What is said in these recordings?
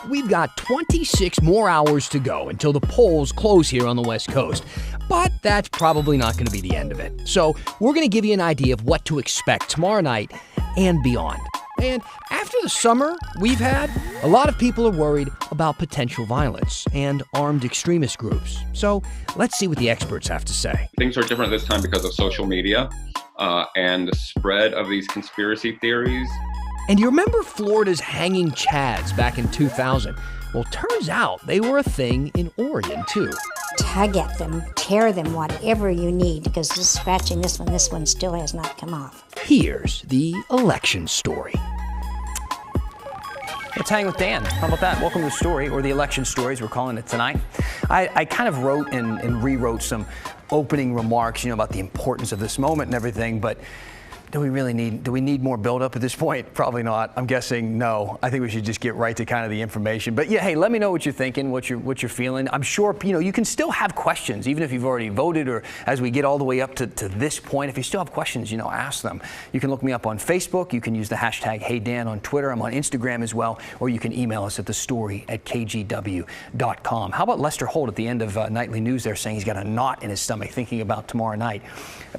we've got 26 more hours to go until the polls close here on the West Coast. But that's probably not going to be the end of it. So we're going to give you an idea of what to expect tomorrow night and beyond. And after the summer we've had, a lot of people are worried about potential violence and armed extremist groups. So let's see what the experts have to say. Things are different this time because of social media and the spread of these conspiracy theories. And you remember Florida's hanging chads back in 2000? Well, turns out they were a thing in Oregon, too. Tug at them, tear them, whatever you need, because just scratching this one still has not come off. Here's the election story. Let's hang with Dan. How about that? Welcome to the story, or the election stories, we're calling it tonight. I kind of wrote and rewrote some opening remarks, about the importance of this moment and everything, but do we need more buildup at this point? Probably not. I'm guessing no. I think we should just get right to kind of the information. But yeah, hey, let me know what you're thinking, what you're feeling. I'm sure, you can still have questions, even if you've already voted, or as we get all the way up to this point. If you still have questions, ask them. You can look me up on Facebook. You can use the hashtag HeyDan on Twitter. I'm on Instagram as well. Or you can email us at thestory@kgw.com. How about Lester Holt at the end of Nightly News there saying he's got a knot in his stomach thinking about tomorrow night?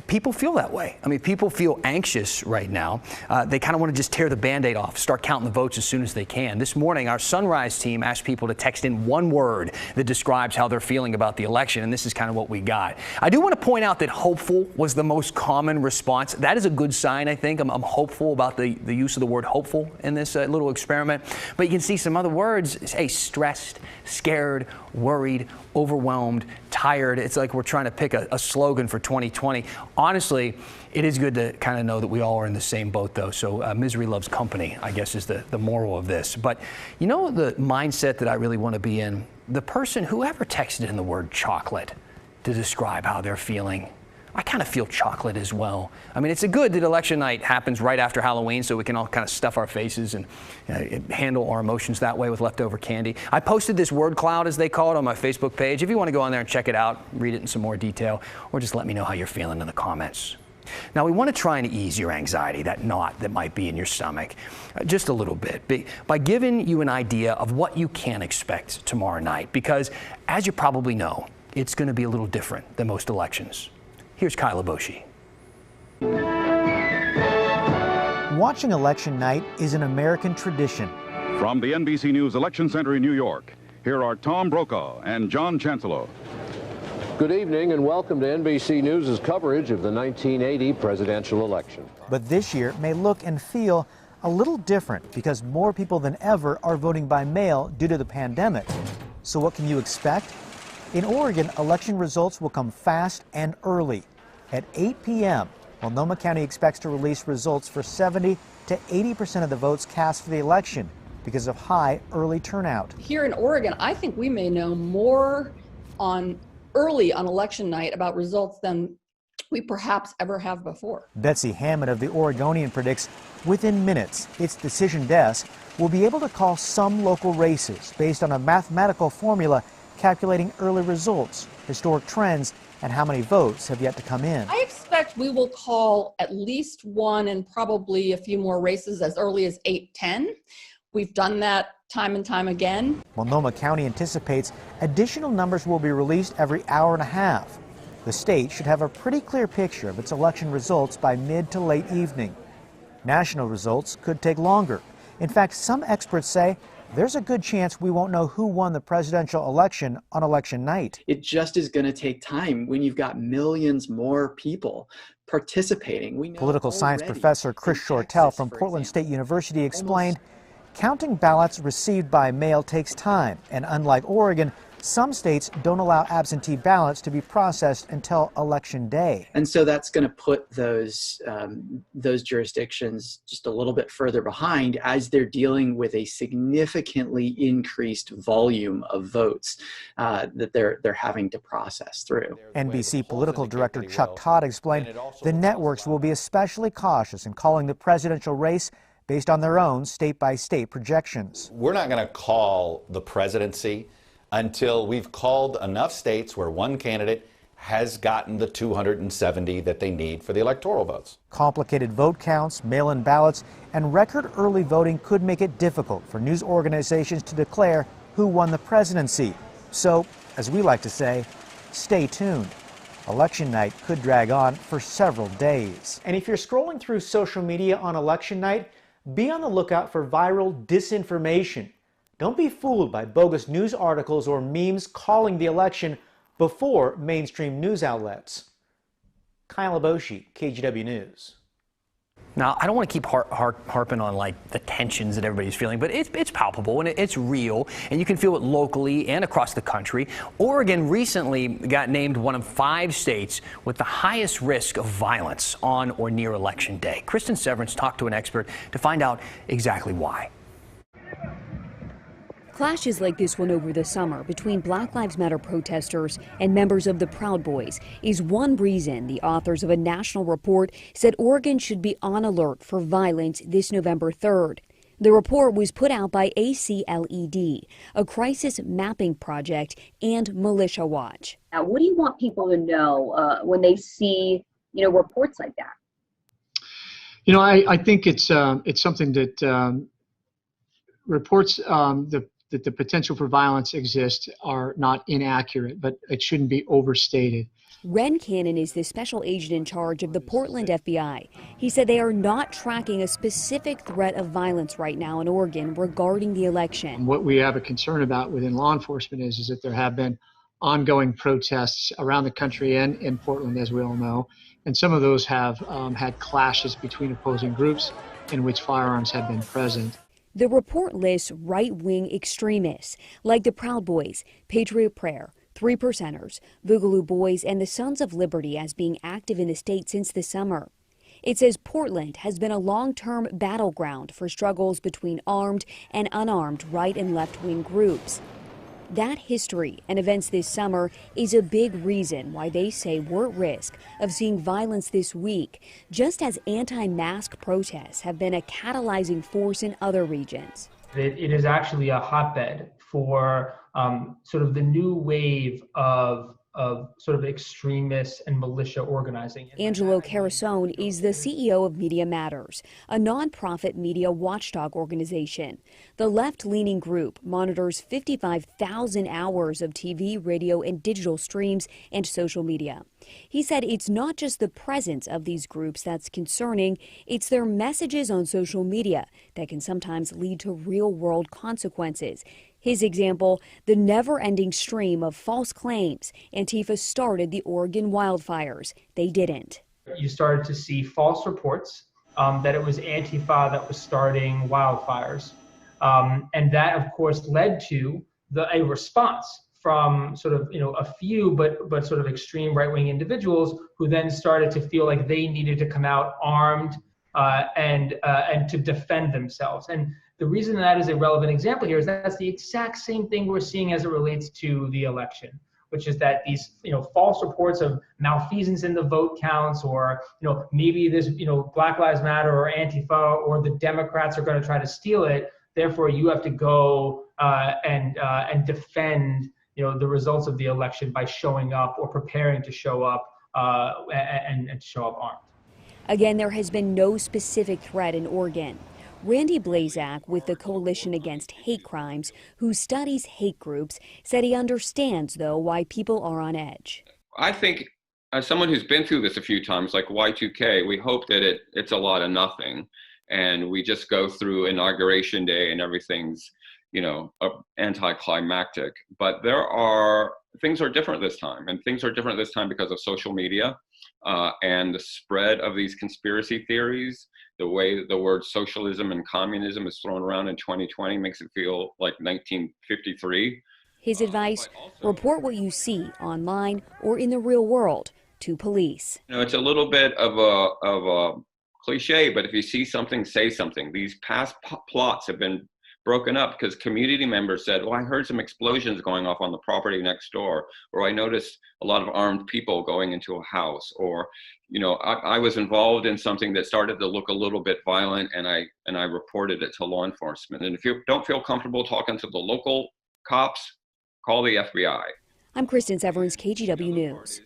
People feel that way. I mean, people feel anxious right now. They kind of want to just tear the Band-Aid off, start counting the votes as soon as they can. This morning, our Sunrise team asked people to text in one word that describes how they're feeling about the election, and this is kind of what we got. I do want to point out that hopeful was the most common response. That is a good sign, I think. I'm hopeful about the use of the word hopeful in this little experiment. But you can see some other words. Hey, stressed, scared, worried, overwhelmed, tired. It's like we're trying to pick a slogan for 2020. Honestly, it is good to kind of know that we all are in the same boat, though. So misery loves company, I guess, is the moral of this. But the mindset that I really want to be in? The person, whoever texted in the word chocolate to describe how they're feeling, I kind of feel chocolate as well. I mean, it's good that election night happens right after Halloween so we can all kind of stuff our faces and handle our emotions that way with leftover candy. I posted this word cloud, as they call it, on my Facebook page. If you want to go on there and check it out, read it in some more detail, or just let me know how you're feeling in the comments. Now, we want to try and ease your anxiety, that knot that might be in your stomach, just a little bit, by giving you an idea of what you can expect tomorrow night. Because, as you probably know, it's going to be a little different than most elections. Here's Kyla Boshi. Watching election night is an American tradition. From the NBC News Election Center in New York, here are Tom Brokaw and John Chancellor. Good evening and welcome to NBC News' coverage of the 1980 presidential election. But this year may look and feel a little different because more people than ever are voting by mail due to the pandemic. So what can you expect? In Oregon, election results will come fast and early. At 8 p.m., Multnomah County expects to release results for 70 to 80% of the votes cast for the election because of high early turnout. Here in Oregon, I think we may know more early on election night about results than we perhaps ever have before. Betsy Hammond of the Oregonian predicts within minutes, its decision desk will be able to call some local races based on a mathematical formula calculating early results, historic trends, and how many votes have yet to come in. I expect we will call at least one and probably a few more races as early as 8-10. We've done that time and time again. Multnomah County anticipates additional numbers will be released every hour and a half. The state should have a pretty clear picture of its election results by mid to late evening. National results could take longer. In fact, some experts say there's a good chance we won't know who won the presidential election on election night. It just is going to take time when you've got millions more people participating. Political science professor Chris Shortell from Portland State University explained, counting ballots received by mail takes time, and unlike Oregon, some states don't allow absentee ballots to be processed until Election Day. And so that's going to put those jurisdictions just a little bit further behind as they're dealing with a significantly increased volume of votes that they're having to process through. NBC political director Chuck Todd explained the networks will be especially cautious in calling the presidential race based on their own state-by-state projections. We're not going to call the presidency until we've called enough states where one candidate has gotten the 270 that they need for the electoral votes. Complicated vote counts, mail-in ballots, and record early voting could make it difficult for news organizations to declare who won the presidency. So, as we like to say, stay tuned. Election night could drag on for several days. And if you're scrolling through social media on election night, be on the lookout for viral disinformation. Don't be fooled by bogus news articles or memes calling the election before mainstream news outlets. Kyle Aboshi, KGW News. Now, I don't want to keep harping on like the tensions that everybody's feeling, but it's palpable and it's real, and you can feel it locally and across the country. Oregon recently got named one of 5 states with the highest risk of violence on or near Election Day. Kristen Severance talked to an expert to find out exactly why. Clashes like this one over the summer between Black Lives Matter protesters and members of the Proud Boys is one reason the authors of a national report said Oregon should be on alert for violence this November 3rd. The report was put out by ACLED, a crisis mapping project, and Militia Watch. Now, what do you want people to know when they see, reports like that? I think it's something that reports that the potential for violence exists are not inaccurate, but it shouldn't be overstated. Ren Cannon is the special agent in charge of the Portland FBI. He said they are not tracking a specific threat of violence right now in Oregon regarding the election. What we have a concern about within law enforcement is that there have been ongoing protests around the country and in Portland, as we all know, and some of those have had clashes between opposing groups in which firearms have been present. The report lists right-wing extremists like the Proud Boys, Patriot Prayer, 3 Percenters, Boogaloo Boys, and the Sons of Liberty as being active in the state since the summer. It says Portland has been a long-term battleground for struggles between armed and unarmed right and left-wing groups. That history and events this summer is a big reason why they say we're at risk of seeing violence this week, just as anti-mask protests have been a catalyzing force in other regions. It is actually a hotbed for sort of the new wave of sort of extremists and militia organizing. Angelo Carasone is the CEO of Media Matters, a nonprofit media watchdog organization. The left-leaning group monitors 55,000 hours of TV, radio, and digital streams and social media. He said it's not just the presence of these groups that's concerning, it's their messages on social media that can sometimes lead to real-world consequences. His example, the never-ending stream of false claims Antifa started the Oregon wildfires. They didn't. You started to see false reports that it was Antifa that was starting wildfires. And that, of course, led to a response from sort of, a few but sort of extreme right-wing individuals who then started to feel like they needed to come out armed and to defend themselves. And the reason that is a relevant example here is that's the exact same thing we're seeing as it relates to the election, which is that these, false reports of malfeasance in the vote counts, or, maybe this, Black Lives Matter or Antifa or the Democrats are going to try to steal it. Therefore, you have to go and defend, the results of the election by showing up or preparing to show up and show up armed. Again, there has been no specific threat in Oregon. Randy Blazak with the Coalition Against Hate Crimes, who studies hate groups, said he understands, though, why people are on edge. I think as someone who's been through this a few times, like Y2K, we hope that it's a lot of nothing. And we just go through Inauguration Day and everything's, anticlimactic. But things are different this time. And things are different this time because of social media and the spread of these conspiracy theories. The way the word socialism and communism is thrown around in 2020 makes it feel like 1953. His advice, report what you see online or in the real world to police. It's a little bit of a cliche, but if you see something, say something. These past plots have been broken up because community members said, I heard some explosions going off on the property next door, or I noticed a lot of armed people going into a house, or I was involved in something that started to look a little bit violent, and I reported it to law enforcement. And if you don't feel comfortable talking to the local cops, call the FBI. I'm Kristen Severance, KGW News.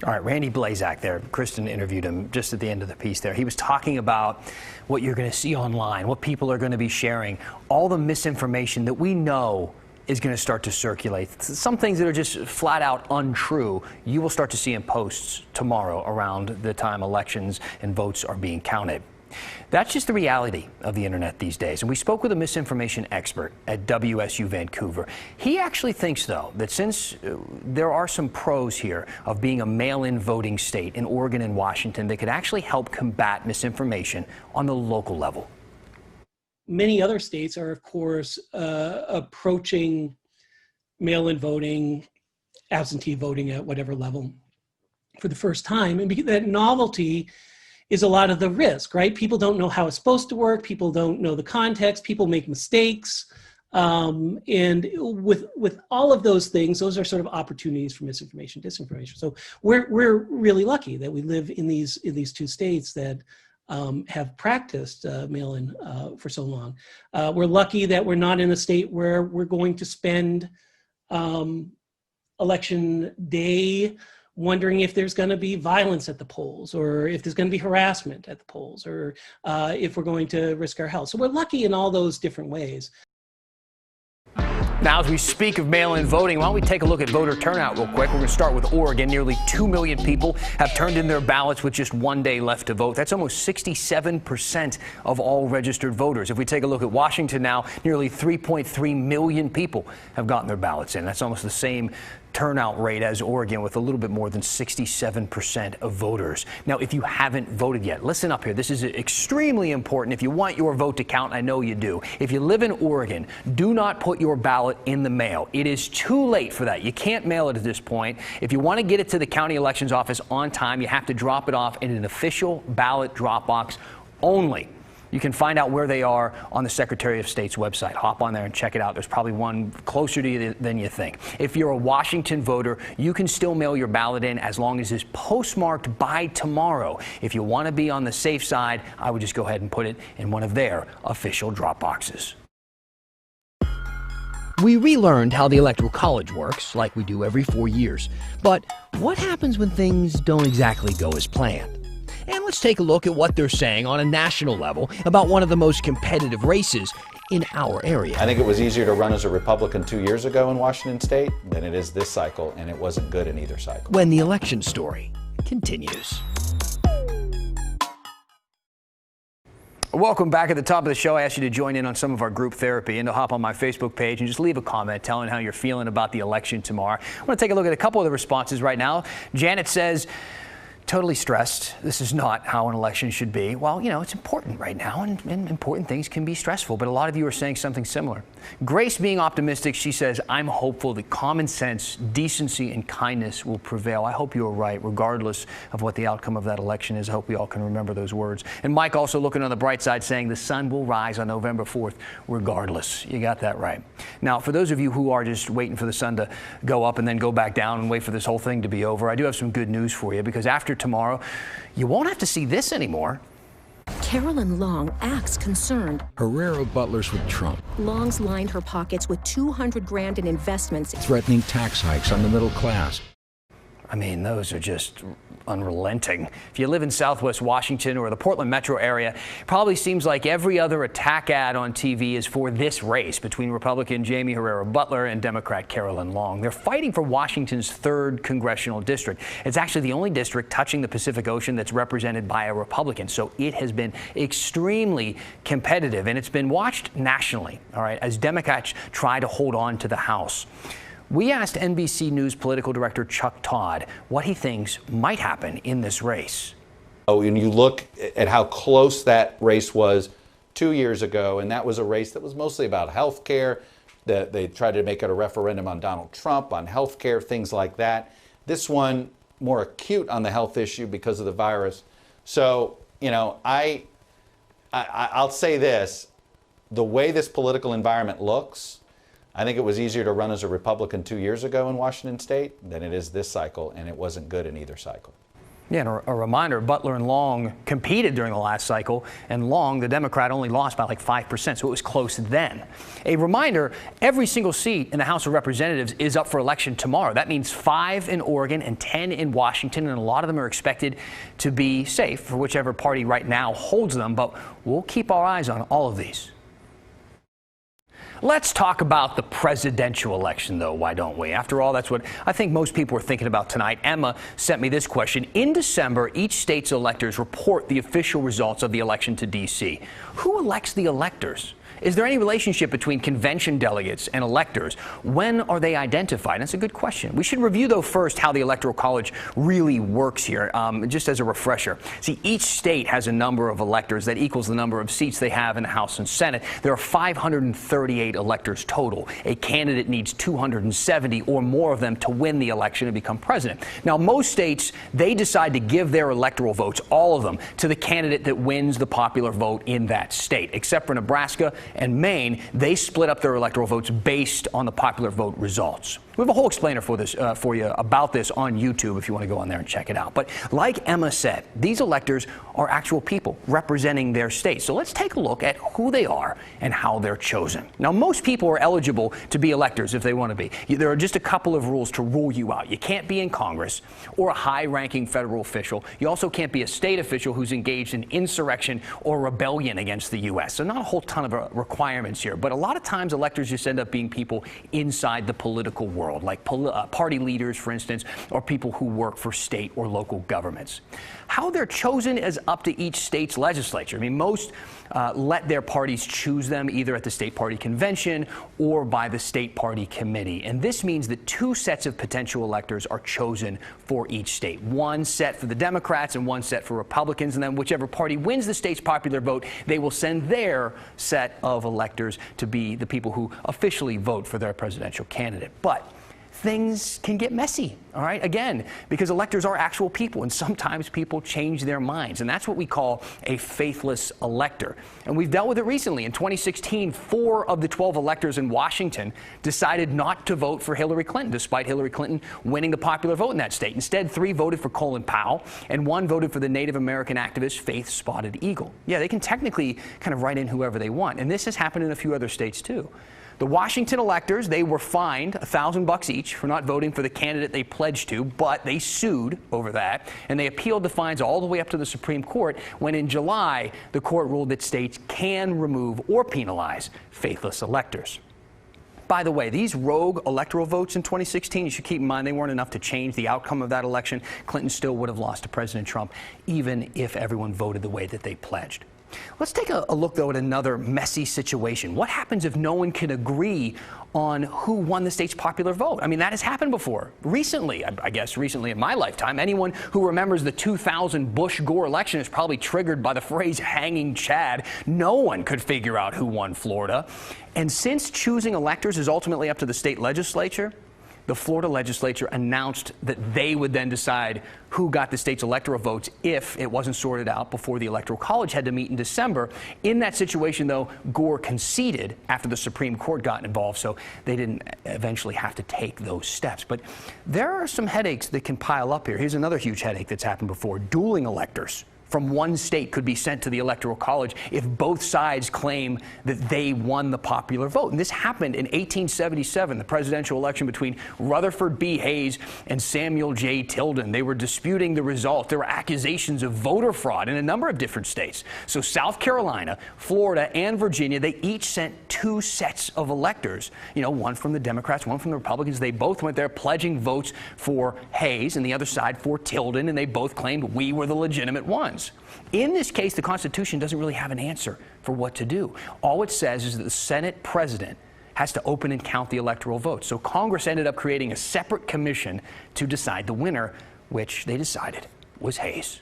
All right, Randy Blazak there. Kristen interviewed him just at the end of the piece there. He was talking about what you're going to see online, what people are going to be sharing, all the misinformation that we know is going to start to circulate. Some things that are just flat out untrue, you will start to see in posts tomorrow around the time elections and votes are being counted. That's just the reality of the internet these days. And we spoke with a misinformation expert at WSU Vancouver. He actually thinks, though, that since there are some pros here of being a mail-in voting state in Oregon and Washington, they could actually help combat misinformation on the local level. Many other states are, of course, approaching mail-in voting, absentee voting at whatever level for the first time. And that novelty is a lot of the risk, right? People don't know how it's supposed to work. People don't know the context. People make mistakes. And with all of those things, those are sort of opportunities for misinformation, disinformation. So we're really lucky that we live in these two states that have practiced mail-in for so long. We're lucky that we're not in a state where we're going to spend election day wondering if there's going to be violence at the polls, or if there's going to be harassment at the polls, or if we're going to risk our health. So we're lucky in all those different ways. Now, as we speak of mail-in voting, why don't we take a look at voter turnout real quick. We're going to start with Oregon. Nearly 2 million people have turned in their ballots with just 1 day left to vote. That's almost 67% of all registered voters. If we take a look at Washington now, nearly 3.3 million people have gotten their ballots in. That's almost the same turnout rate as Oregon, with a little bit more than 67% of voters. Now, if you haven't voted yet, listen up here. This is extremely important if you want your vote to count. I know you do. If you live in Oregon, do not put your ballot in the mail. It is too late for that. You can't mail it at this point. If you want to get it to the county elections office on time, you have to drop it off in an official ballot drop box only. You can find out where they are on the Secretary of State's website. Hop on there and check it out. There's probably one closer to you than you think. If you're a Washington voter, you can still mail your ballot in as long as it's postmarked by tomorrow. If you want to be on the safe side, I would just go ahead and put it in one of their official drop boxes. We relearned how the Electoral College works, like we do every 4 years. But what happens when things don't exactly go as planned? And let's take a look at what they're saying on a national level about one of the most competitive races in our area. I think it was easier to run as a Republican 2 years ago in Washington State than it is this cycle, and it wasn't good in either cycle. When the election story continues. Welcome back. At the top of the show, I asked you to join in on some of our group therapy and to hop on my Facebook page and just leave a comment telling how you're feeling about the election tomorrow. I want to take a look at a couple of the responses right now. Janet says, totally stressed. This is not how an election should be. Well, you know, it's important right now, and important things can be stressful, but a lot of you are saying something similar. Grace, being optimistic, she says, I'm hopeful that common sense, decency, and kindness will prevail. I hope you are right, regardless of what the outcome of that election is. I hope we all can remember those words. And Mike also looking on the bright side, saying the sun will rise on November 4th, regardless. You got that right. Now, for those of you who are just waiting for the sun to go up and then go back down and wait for this whole thing to be over, I do have some good news for you, because after tomorrow, you won't have to see this anymore. Carolyn Long acts concerned. Herrera Butler's with Trump. Long's lined her pockets with $200 grand in investments. Threatening tax hikes on the middle class. I mean, those are just unrelenting. If you live in Southwest Washington or the Portland metro area, it probably seems like every other attack ad on TV is for this race between Republican Jamie Herrera Butler and Democrat Carolyn Long. They're fighting for Washington's 3rd congressional district. It's actually the only district touching the Pacific Ocean that's represented by a Republican, so it has been extremely competitive, and it's been watched nationally, all right, as Democrats try to hold on to the House. We asked NBC News political director Chuck Todd what he thinks might happen in this race. Oh, and you look at how close that race was 2 years ago, and that was a race that was mostly about health care. They tried to make it a referendum on Donald Trump, on health care, things like that. This one, more acute on the health issue because of the virus. So, you know, I'll say this, the way this political environment looks, I think it was easier to run as a Republican 2 years ago in Washington State than it is this cycle, and it wasn't good in either cycle. Yeah, and a reminder, Butler and Long competed during the last cycle, and Long, the Democrat, only lost by like 5%, so it was close then. A reminder, every single seat in the House of Representatives is up for election tomorrow. That means 5 in Oregon and 10 in Washington, and a lot of them are expected to be safe for whichever party right now holds them, but we'll keep our eyes on all of these. Let's talk about the presidential election, though, why don't we? After all, that's what I think most people are thinking about tonight. Emma sent me this question. In December, each state's electors report the official results of the election to D.C. Who elects the electors? Is there any relationship between convention delegates and electors? When are they identified? That's a good question. We should review, though, first how the Electoral College really works here, just as a refresher. See, each state has a number of electors that equals the number of seats they have in the House and Senate. There are 538 electors total. A candidate needs 270 or more of them to win the election and become president. Now, most states, they decide to give their electoral votes, all of them, to the candidate that wins the popular vote in that state, except for Nebraska and Maine. They split up their electoral votes based on the popular vote results. We have a whole explainer for this for you about this on YouTube if you want to go on there and check it out. But like Emma said, these electors are actual people representing their state. So let's take a look at who they are and how they're chosen. Now, most people are eligible to be electors if they want to be. There are just a couple of rules to rule you out. You can't be in Congress or a high-ranking federal official. You also can't be a state official who's engaged in insurrection or rebellion against the U.S. So not a whole ton of requirements here. But a lot of times electors just end up being people inside the political world, like party leaders, for instance, or people who work for state or local governments. How they're chosen is up to each state's legislature. I mean, most let their parties choose them either at the state party convention or by the state party committee. And this means that 2 sets of potential electors are chosen for each state. One set for the Democrats and one set for Republicans. And then whichever party wins the state's popular vote, they will send their set of electors to be the people who officially vote for their presidential candidate. But things can get messy, all right? Again, because electors are actual people, and sometimes people change their minds, and that's what we call a faithless elector. And we've dealt with it recently. In 2016, 4 of the 12 electors in Washington decided not to vote for Hillary Clinton, despite Hillary Clinton winning the popular vote in that state. Instead, 3 voted for Colin Powell, and 1 voted for the Native American activist Faith Spotted Eagle. Yeah, they can technically kind of write in whoever they want, and this has happened in a few other states, too. The Washington electors, they were fined $1,000 each for not voting for the candidate they pledged to, but they sued over that, and they appealed the fines all the way up to the Supreme Court when in July, the court ruled that states can remove or penalize faithless electors. By the way, these rogue electoral votes in 2016, you should keep in mind they weren't enough to change the outcome of that election. Clinton still would have lost to President Trump, even if everyone voted the way that they pledged. Let's take a look, though, at another messy situation. What happens if no one can agree on who won the state's popular vote? I mean, that has happened before. Recently, I guess recently in my lifetime, anyone who remembers the 2000 Bush-Gore election is probably triggered by the phrase hanging Chad. No one could figure out who won Florida. And since choosing electors is ultimately up to the state legislature, the Florida legislature announced that they would then decide who got the state's electoral votes if it wasn't sorted out before the Electoral College had to meet in December. In that situation, though, Gore conceded after the Supreme Court got involved, so they didn't eventually have to take those steps. But there are some headaches that can pile up here. Here's another huge headache that's happened before. Dueling electors from one state could be sent to the Electoral College if both sides claim that they won the popular vote. And this happened in 1877, the presidential election between Rutherford B. Hayes and Samuel J. Tilden. They were disputing the result. There were accusations of voter fraud in a number of different states. So South Carolina, Florida, and Virginia, they each sent 2 sets of electors, one from the Democrats, one from the Republicans. They both went there pledging votes for Hayes and the other side for Tilden, and they both claimed we were the legitimate ones. In this case, the Constitution doesn't really have an answer for what to do. All it says is that the Senate president has to open and count the electoral votes. So Congress ended up creating a separate commission to decide the winner, which they decided was Hayes.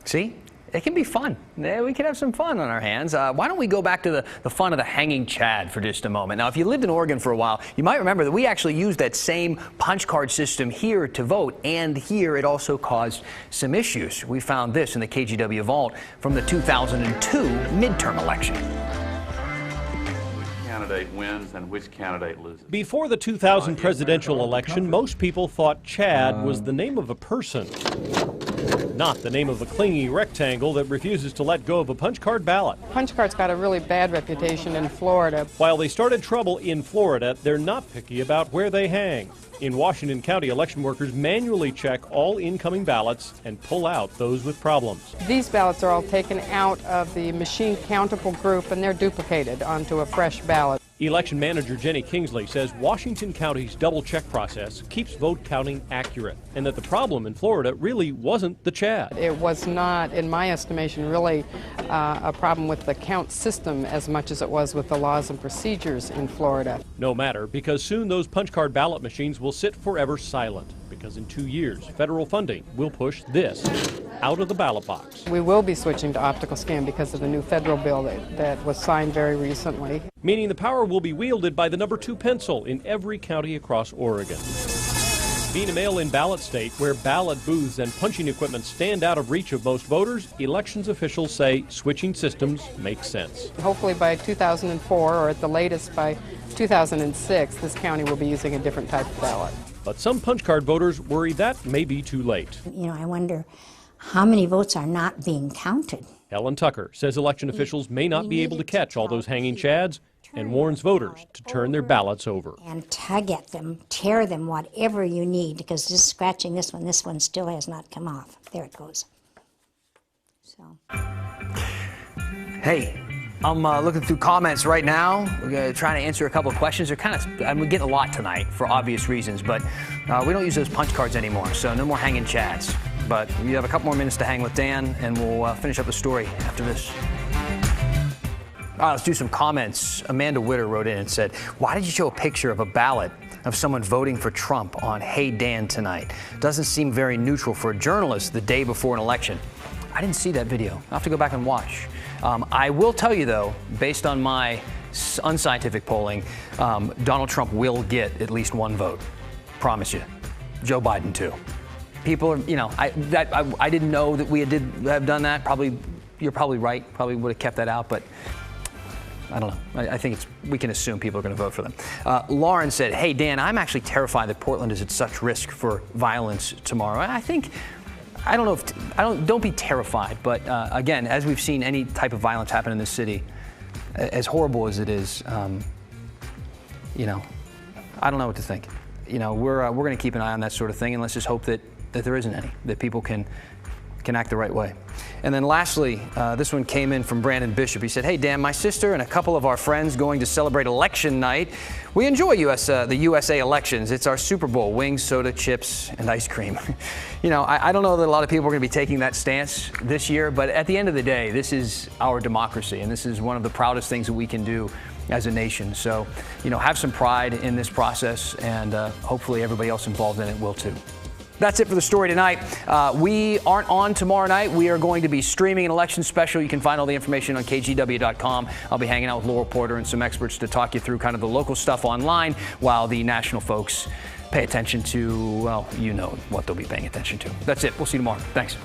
See? It can be fun. We can have some fun on our hands. Why don't we go back to the fun of the hanging Chad for just a moment. Now, if you lived in Oregon for a while, you might remember that we actually used that same punch card system here to vote, and here it also caused some issues. We found this in the KGW vault from the 2002 midterm election. Which candidate wins and which candidate loses? Before the 2000 presidential election, most people thought Chad was the name of a person. not the name of a clingy rectangle that refuses to let go of a punch card ballot. Punch cards got a really bad reputation in Florida. While they started trouble in Florida, they're not picky about where they hang. In Washington County, election workers manually check all incoming ballots and pull out those with problems. These ballots are all taken out of the machine countable group and they're duplicated onto a fresh ballot. Election manager Jenny Kingsley says Washington County's double check process keeps vote counting accurate, and that the problem in Florida really wasn't the Chad. It was not, in my estimation, really a problem with the count system as much as it was with the laws and procedures in Florida. No matter, because soon those punch card ballot machines will sit forever silent, because in 2 years, federal funding will push this out of the ballot box. We will be switching to optical scan because of the new federal bill that was signed very recently. Meaning the power will be wielded by the number 2 pencil in every county across Oregon. Being a mail-in ballot state where ballot booths and punching equipment stand out of reach of most voters, elections officials say switching systems makes sense. Hopefully by 2004 or at the latest by 2006, this county will be using a different type of ballot. But some punch card voters worry that may be too late. You know, I wonder how many votes are not being counted. Helen Tucker says election officials may not be able to catch all those hanging chads and warns voters to turn their ballots over. And tug at them, tear them, whatever you need, because just scratching this one still has not come off. There it goes. So. Hey, I'm looking through comments right now. We're trying to answer a couple of questions. I'm getting a lot tonight for obvious reasons, but we don't use those punch cards anymore, so no more hanging chads. But you have a couple more minutes to hang with Dan, and we'll finish up the story after this. All right, let's do some comments. Amanda Witter wrote in and said, why did you show a picture of a ballot of someone voting for Trump on Hey Dan tonight? Doesn't seem very neutral for a journalist the day before an election. I didn't see that video. I'll have to go back and watch. I will tell you, though, based on my unscientific polling, Donald Trump will get at least one vote. Promise you. Joe Biden, too. People are, you know, I didn't know that we have done that. You're probably right. Probably would have kept that out, but I don't know. I think we can assume people are going to vote for them. Lauren said, hey, Dan, I'm actually terrified that Portland is at such risk for violence tomorrow. Don't be terrified, but again, as we've seen any type of violence happen in this city, as horrible as it is, you know, I don't know what to think. You know, we're going to keep an eye on that sort of thing, and let's just hope that there isn't any, that people can act the right way. And then lastly, this one came in from Brandon Bishop. He said, hey, Dan, my sister and a couple of our friends going to celebrate election night. We enjoy the USA elections. It's our Super Bowl, wings, soda, chips, and ice cream. You know, I don't know that a lot of people are going to be taking that stance this year, but at the end of the day, this is our democracy, and this is one of the proudest things that we can do as a nation. So, you know, have some pride in this process, and hopefully everybody else involved in it will too. That's it for the story tonight. We aren't on tomorrow night. We are going to be streaming an election special. You can find all the information on KGW.com. I'll be hanging out with Laura Porter and some experts to talk you through kind of the local stuff online while the national folks pay attention to, well, you know what they'll be paying attention to. That's it. We'll see you tomorrow. Thanks.